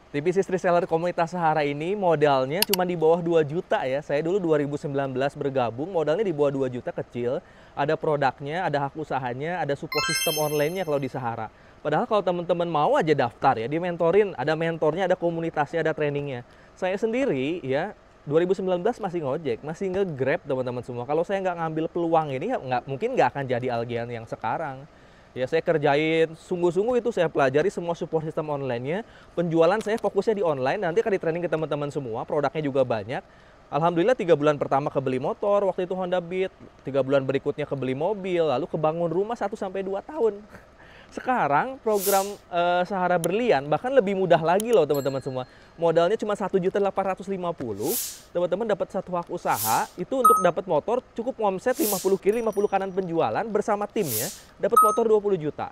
Tim bisnis reseller komunitas Sahara ini modalnya cuma di bawah 2 juta ya. Saya dulu 2019 bergabung, modalnya di bawah 2 juta, kecil. Ada produknya, ada hak usahanya, ada support sistem online-nya kalau di Sahara. Padahal kalau teman-teman mau aja daftar ya, dimentorin, ada mentornya, ada komunitasnya, ada trainingnya. Saya sendiri ya 2019 masih ngojek, masih nge-grab teman-teman semua. Kalau saya nggak ngambil peluang ini, ya mungkin nggak akan jadi Algian yang sekarang. Ya saya kerjain sungguh-sungguh itu, saya pelajari semua support sistem online-nya. Penjualan saya fokusnya di online, nanti akan di training ke teman-teman semua, produknya juga banyak. Alhamdulillah 3 bulan pertama kebeli motor, waktu itu Honda Beat. 3 bulan berikutnya kebeli mobil, lalu kebangun rumah 1-2 tahun. Sekarang program Sahara Berlian bahkan lebih mudah lagi loh teman-teman semua. Modalnya cuma 1.850.000, teman-teman dapat satu hak usaha, itu untuk dapat motor cukup omset 50 kiri 50 kanan penjualan bersama timnya, dapat motor 20 juta.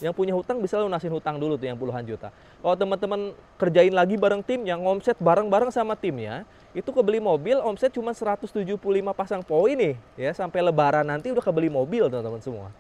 Yang punya hutang bisa lunasin hutang dulu tuh yang puluhan juta. Kalau teman-teman kerjain lagi bareng tim yang omset bareng-bareng sama timnya, itu kebeli mobil omset cuma 175 pasang poin nih ya, sampai lebaran nanti udah kebeli mobil teman-teman semua.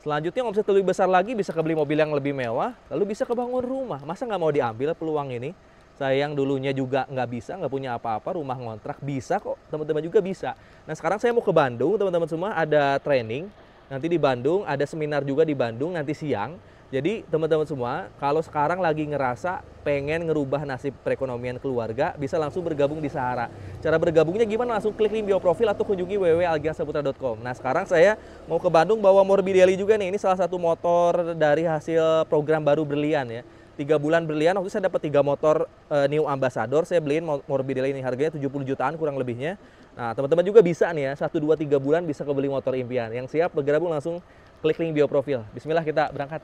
Selanjutnya omset lebih besar lagi, bisa kebeli mobil yang lebih mewah, lalu bisa kebangun rumah. Masa nggak mau diambil peluang ini? Saya yang dulunya juga nggak bisa, nggak punya apa-apa, rumah ngontrak, bisa kok, teman-teman juga bisa. Nah sekarang saya mau ke Bandung, teman-teman semua, ada training. Nanti di Bandung, ada seminar juga di Bandung, nanti siang. Jadi teman-teman semua, kalau sekarang lagi ngerasa pengen ngerubah nasib perekonomian keluarga, bisa langsung bergabung di Sahara. Cara bergabungnya gimana? Langsung klik link bio profil atau kunjungi www.algiansaputra.com. Nah sekarang saya mau ke Bandung bawa Morbidelli juga nih. Ini salah satu motor dari hasil program baru Berlian ya. 3 bulan Berlian, waktu saya dapat 3 motor New Ambassador, saya beliin Morbidelli ini, harganya 70 jutaan kurang lebihnya. Nah teman-teman juga bisa nih ya, 1, 2, 3 bulan bisa kebeli motor impian. Yang siap bergabung langsung klik link bio profil. Bismillah, kita berangkat.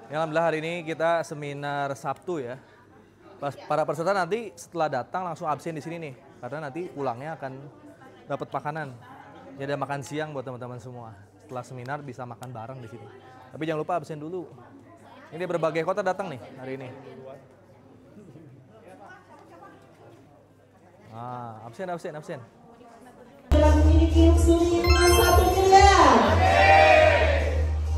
Alhamdulillah hari ini kita seminar Sabtu ya. Para peserta nanti setelah datang langsung absen di sini nih, karena nanti pulangnya akan dapat makanan. Jadi ada makan siang buat teman-teman semua. Setelah seminar bisa makan bareng di sini. Tapi jangan lupa absen dulu. Ini berbagai kota datang nih hari ini. Ah, absen. Telah memiliki sumber satu miliar.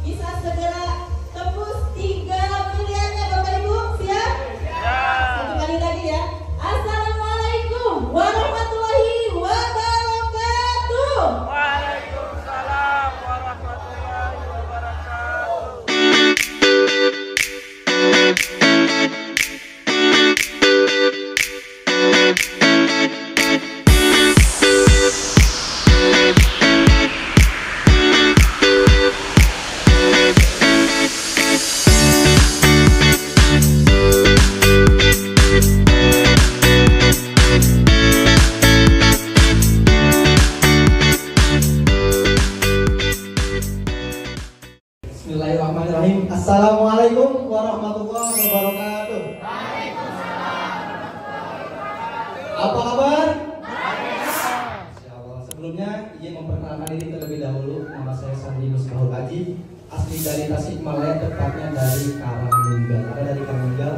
Bisa segera tembus 3 miliarnya Bapak Ibu, siap? Satu kali lagi ya. Assalamualaikum warahmatullahi wabarakatuh. Waalaikumsalam warahmatullahi wabarakatuh. Bismillahirrahmanirrahim. Assalamualaikum warahmatullahi wabarakatuh. Apa kabar? Insyaallah. Sebelumnya izin memperkenalkan diri terlebih dahulu. Nama saya Sandi Musbahul Haji, asli dari Tasikmalaya, tepatnya dari Karangunggal. Ada dari Karangunggal?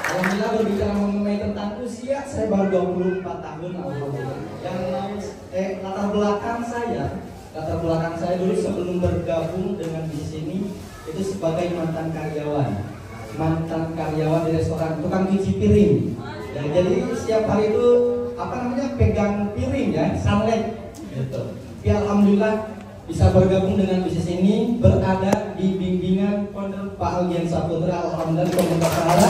Alhamdulillah, berbicara mengenai tentang usia, saya baru 24 tahun. Alhamdulillah. Yang latar belakang saya dulu sebelum bergabung dengan di sini itu sebagai mantan karyawan di restoran, tukang cuci piring. Ya, jadi setiap hari itu pegang piring ya, sanlet gitu. Ya, alhamdulillah bisa bergabung dengan bisnis ini, berada di bimbingan founder Pak Algian Saputra. Alhamdulillah, komunitas Sahara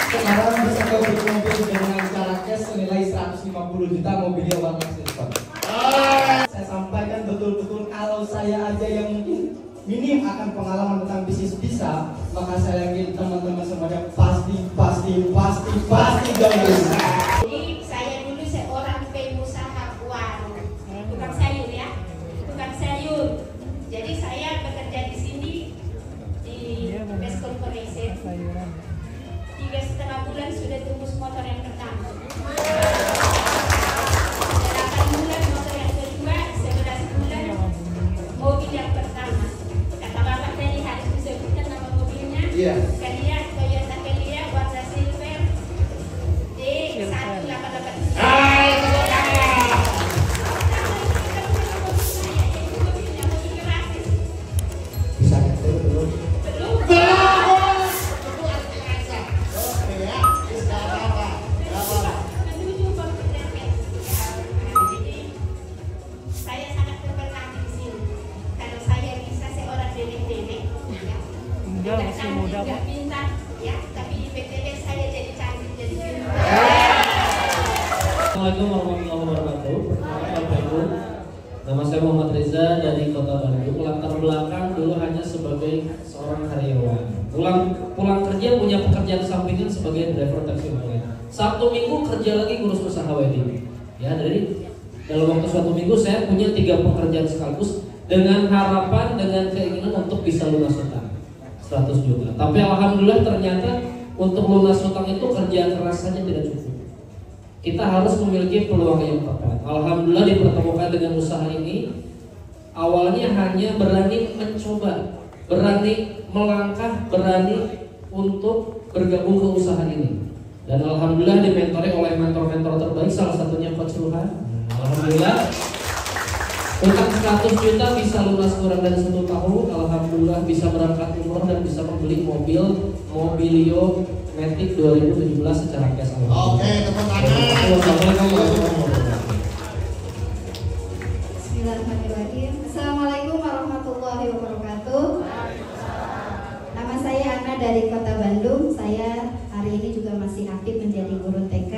sekarang bisa kebeli mobil dengan cara cash senilai 150 juta, mobilnya warna silver. Saya sampaikan betul-betul kalau saya aja yang mungkin minim akan pengalaman tentang bisnis bisa, maka saya yakin teman-teman semuanya pasti dong. Jadi saya dulu seorang pengusaha warung. Bapak Ibu. Nama saya Muhammad Reza dari Kota Bandung. Latar belakang dulu hanya sebagai seorang karyawan. Pulang kerja punya pekerjaan sampingan sebagai driver taksi online. Sabtu Minggu kerja lagi ngurus usaha wedding. Ya, dari dalam waktu suatu minggu saya punya 3 pekerjaan sekaligus dengan harapan, dengan keinginan untuk bisa lunas hutang 100 juta. Tapi alhamdulillah ternyata untuk lunas hutang itu kerja keras saja tidak cukup. Kita harus memiliki peluang yang tepat. Alhamdulillah dipertemukan dengan usaha ini. Awalnya hanya berani mencoba, berani melangkah, berani untuk bergabung ke usaha ini. Dan alhamdulillah dimentori oleh mentor-mentor terbaik, salah satunya Coach Ruhan. Alhamdulillah utang 100 juta bisa lunas kurang dari 1 tahun. Alhamdulillah bisa berangkat umroh dan bisa membeli mobil Mobilio Matic 2017 secara cash. Oke, tepuk tangan. Bismillahirrahmanirrahim. Assalamualaikum warahmatullahi wabarakatuh. Nama saya Ana dari Kota Bandung. Saya hari ini juga masih aktif menjadi guru TK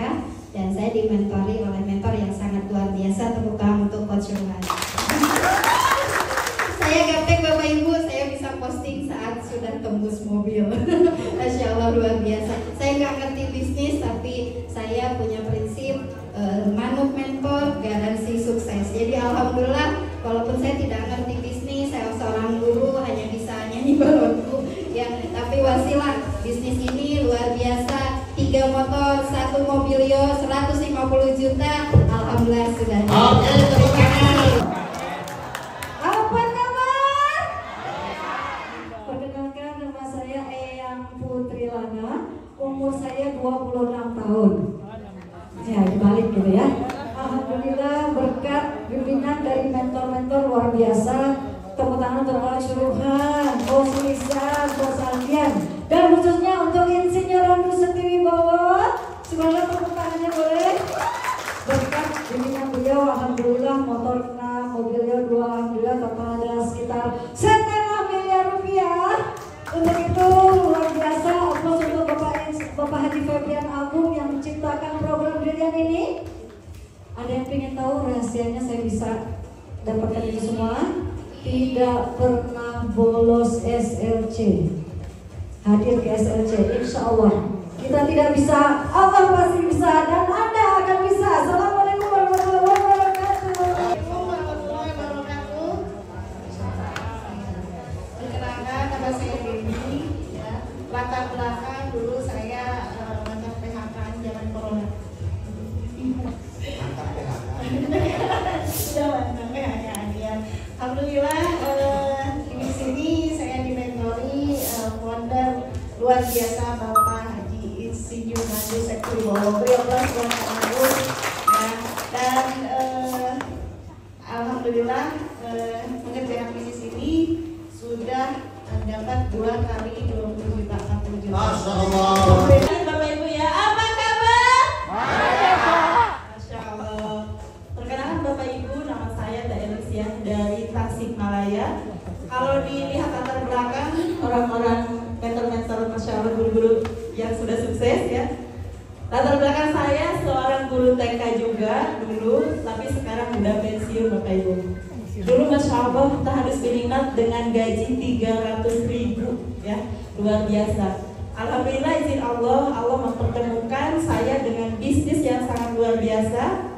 dan saya dimentori oleh mentor yang sangat luar biasa. Tepuk tangan untuk Coach Ruhan. Saya gaptek Bapak Ibu, saya bisa posting saat sudah tembus mobil. Masya Allah luar biasa. Saya nggak ngerti bisnis tapi saya punya prinsip manut mentor garansi sukses. Jadi alhamdulillah walaupun saya tidak ngerti bisnis, saya seorang guru hanya bisa nyanyi balonku ya, tapi wasilah bisnis ini luar biasa. 3 motor, 1 mobilio, 150 juta. Alhamdulillah sudah. Oke, tepuk tangan. Apa kabar? Perkenalkan nama saya Eyang Putri Lana. Umur saya 26 tahun. Ya, dibalik gitu ya. Alhamdulillah berkat bimbingan dari mentor-mentor luar biasa. Tepuk tangan untuk Coach Ruhan, Coach Lisa, Coach Alfian, dan khususnya untuk Insinyur Randu Setiwibowo. Semoga tepuk tangannya boleh. Berkat bimbingan beliau, alhamdulillah motor 6, mobilnya 2, alhamdulillah total ada sekitar 1,5 miliar rupiah. Untuk itu luar biasa. Aplaus untuk Bapak Haji Febrian Agung yang menciptakan program brilian ini. Ada yang ingin tahu rahasianya saya bisa dapatkan itu semua? Tidak pernah bolos SLC. Hadir ke SLC, insya Allah. Kita tidak bisa, Allah pasti bisa, dan Anda akan bisa. Assalamualaikum warahmatullahi wabarakatuh. Assalamualaikum warahmatullahi wabarakatuh. Perkenalkan nama saya Dewi. Ya. Latar belakang dulu saya mantan PHK zaman corona. Sudah mantan PHK ya. Alhamdulillah di sini saya dimentori founder luar biasa Bapak Haji Insinyur Randu Setiwibowo. Beliau buat aku ya. Dan alhamdulillah mengerjakan bisnis ini sudah dapat 2 kali 20 juta 40 juta. Masya Allah. Bapak Ibu ya, apa kabar? Masya Allah. Perkenalkan Bapak Ibu, nama saya Mbak Elisia dari Tasikmalaya. Kalau dilihat latar belakang orang-orang mentor-mentor, Masya Allah, guru-guru yang sudah sukses ya. Latar belakang saya seorang guru TK juga dulu, tapi sekarang udah pensiun Bapak Ibu. Dulu Masya Allah taharus minat dengan gaji 300.000 ya, luar biasa. Alhamdulillah izin Allah, Allah mempertemukan saya dengan bisnis yang sangat luar biasa.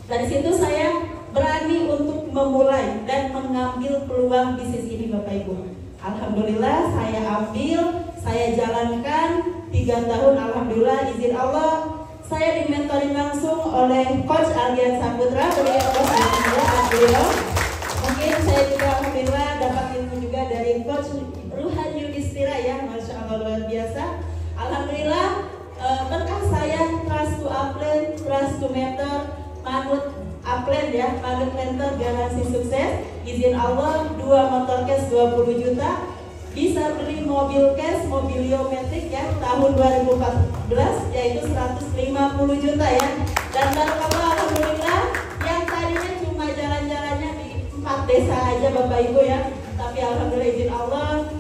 Dari situ saya berani untuk memulai dan mengambil peluang bisnis ini Bapak Ibu. Alhamdulillah saya ambil, saya jalankan 3 tahun. Alhamdulillah izin Allah saya dimentori langsung oleh Coach Alfian Saputra. Beliau mungkin saya juga alhamdulillah dapat ilmu juga dari Coach Ruhan Yudhistira ya, Masya Allah luar biasa. Alhamdulillah berkah saya trust to upland, trust to mentor, manut upland ya, manut mentor garansi sukses. Izin Allah 2 motor cash 20 juta, bisa beli mobil cash Mobilio Matic ya tahun 2014 yaitu 150 juta ya. Dan barakallah alhamdulillah yang tadinya cuma jalan-jalannya di 4 desa aja Bapak Ibu ya, tapi alhamdulillah izin Allah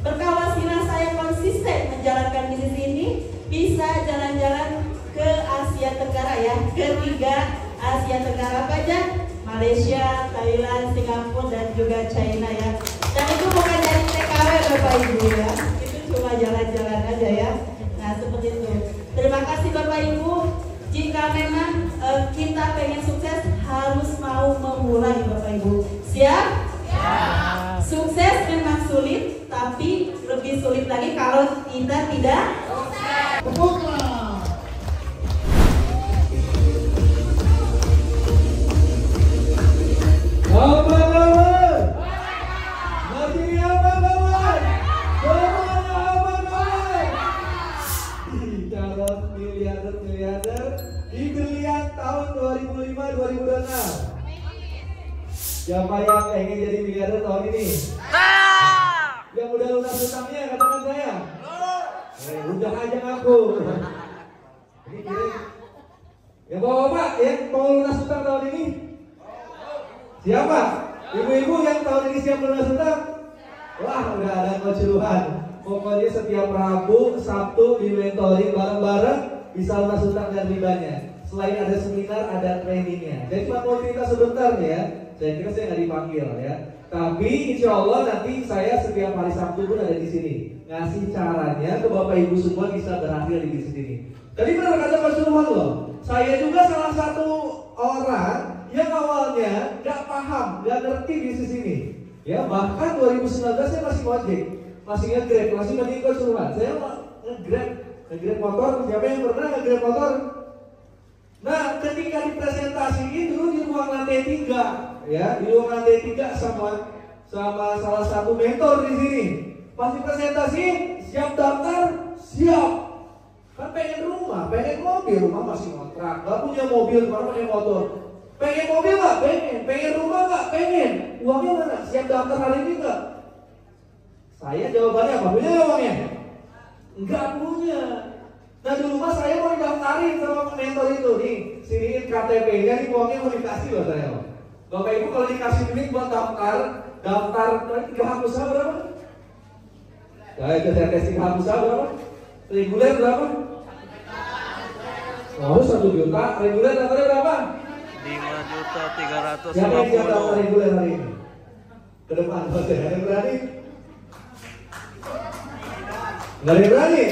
berkah wasilah saya konsisten menjalankan bisnis ini, bisa jalan-jalan ke Asia Tenggara ya, ke 3 Asia Tenggara apa aja? Malaysia, Thailand, Singapura, dan juga China ya. Dan itu bukan dari TKW Bapak Ibu ya, itu cuma jalan-jalan aja ya. Nah seperti itu. Terima kasih Bapak Ibu. Jika memang kita pengen sukses harus mau memulai Bapak Ibu. Siap? Siap. Sukses memang sulit, tapi lebih sulit lagi kalau kita tidak sukses. Apa kabar? Masih apa kabar? Semuanya apa kabar? Calon miliarder di pilihan tahun 2005-2026. Siapa yang pengen jadi miliarder tahun ini? Yang udah lunas hutangnya katakan saya. Udah aja ngaku. Ini kirim. Ya bapak yang mau lunas hutang tahun ini? Siapa? Ibu-ibu yang tahun ini siap lunas hutang? Wah, udah ada keseluruhan. Pokoknya setiap Rabu, Sabtu di mentoring bareng-bareng bisa lunas hutang dan ribanya. Selain ada seminar, ada trainingnya. Jadi cuma mau cerita sebentar ya. Saya kira saya nggak dipanggil ya. Tapi insya Allah nanti saya setiap hari Sabtu pun ada di sini. Ngasih caranya ke Bapak Ibu semua bisa berhasil di bisnis ini. Tadi benar kata Mas Sulwan loh. Saya juga salah satu orang yang awalnya nggak paham, nggak ngerti bisnis ini. Ya bahkan 2019 saya masih ojek, masih nge-grab, masih mengikut suruhan. Saya nge-grab motor. Siapa yang pernah nge-grab motor? Nah ketika dipresentasiin dulu di ruang lantai 3, ya di ruang lantai 3 sama salah satu mentor di sini. Pas dipresentasi, siap daftar, siap. Kan pengen rumah, pengen mobil, rumah masih kontrak, nggak punya mobil, baru punya motor. Pengen mobil nggak? Pengen rumah nggak? Pengen. Uangnya mana? Siap daftar hari ini nggak? Saya jawabannya apa? Punya nggak uangnya? Nggak punya. Nah di rumah saya mau daftarin sama mentor itu nih, siniin KTP-nya, nih uangnya mau dikasih loh saya. Bapak Ibu kalau dikasih duit buat daftar 3 hak usaha berapa? Saya ke testing hak usaha berapa? Reguler berapa? Oh 1 juta. Reguler daftarnya berapa? 5.350.000. Siapa yang siap daftar reguler hari ini? Ke depan, ada yang berani? Nggak ada yang berani?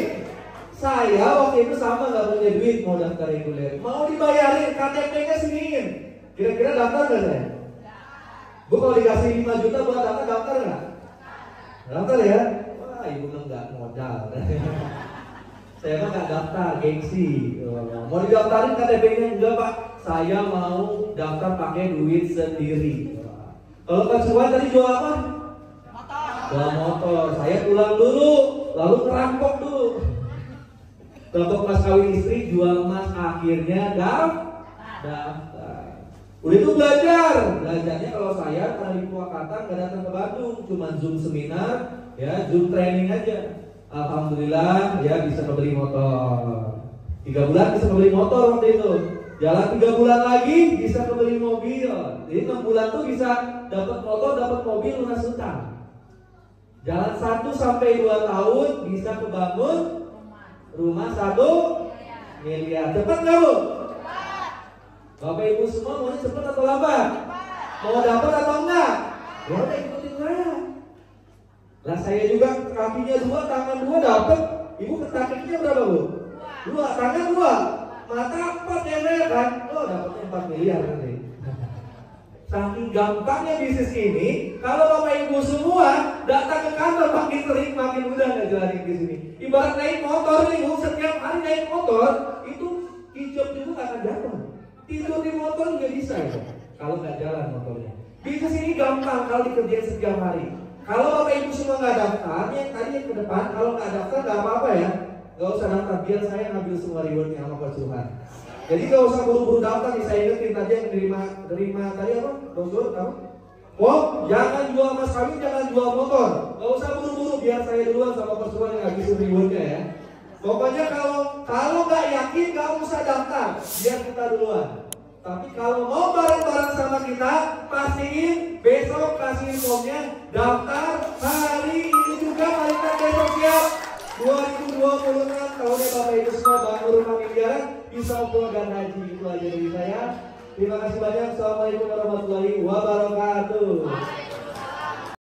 Saya waktu itu sama nggak punya duit mau daftar reguler. Mau dibayarin, KTP-nya siniin. Kira-kira daftar nggak saya? Bu kalau dikasih 5 juta buat daftar nggak? Daftar ya? Wah ibu nggak modal. Saya mah nggak daftar, gengsi. Mau didaftarin KTP-nya? Enggak pak, saya mau daftar pakai duit sendiri. Kalau Pak Suwan tadi jual apa? Jual motor. Saya pulang dulu, lalu ngerampok dulu. Untuk mas kawin istri, jual mas, akhirnya daftar. Udah itu belajarnya kalau saya karena di Purwakarta nggak datang ke Bandung, cuma Zoom seminar, ya Zoom training aja. Alhamdulillah ya bisa membeli motor. 3 bulan bisa membeli motor waktu itu. Jalan 3 bulan lagi bisa membeli mobil. Jadi 6 bulan tuh bisa dapat motor, dapat mobil lunas hutang. Jalan 1 sampai 2 tahun bisa kebangun rumah 1 miliar. Cepat nggak bu? Bapak Ibu semua maunya cepat atau lambat? Mau dapat atau enggak? Ya udah ikutin saya. Lah saya juga kakinya 2, tangan 2 dapat. Ibu kakinya berapa bu? 2, tangan 2, mata 4 ya kan? Oh dapatnya 4 miliar nanti. Saking gampangnya bisnis ini, kalau Bapak Ibu semua datang ke kantor makin sering, makin mudah nggak jalanin di sini. Ibarat naik motor nih bu, setiap hari naik motor itu hijab itu nggak akan jatuh. Tidur di motor juga bisa ya, kalau nggak jalan motornya. Bisnis ini gampang kalau dikerjain setiap hari. Kalau Bapak Ibu semua nggak daftar, yang tadi yang ke depan, kalau nggak daftar nggak apa-apa ya, nggak usah daftar, biar saya ngambil semua rewardnya sama Pak Suhan. Jadi nggak usah buru-buru daftar, nih saya ingetin tadi yang terima tadi apa? Brosur kamu? Oh, jangan jual mas kawin, jangan jual motor. Nggak usah buru-buru, biar saya duluan sama Pak Suhan yang ngabisin rewardnya ya. Pokoknya kalau nggak yakin nggak usah daftar, biar kita duluan. Tapi kalau mau bareng-bareng sama kita, pastiin besok kasih formnya, daftar hari ini juga, palingan besok siap. 2026 tahunnya Bapak Ibu semua bangun rumah miliaran, bisa keluarga haji. Itu aja dari saya. Terima kasih banyak. Assalamualaikum warahmatullahi wabarakatuh.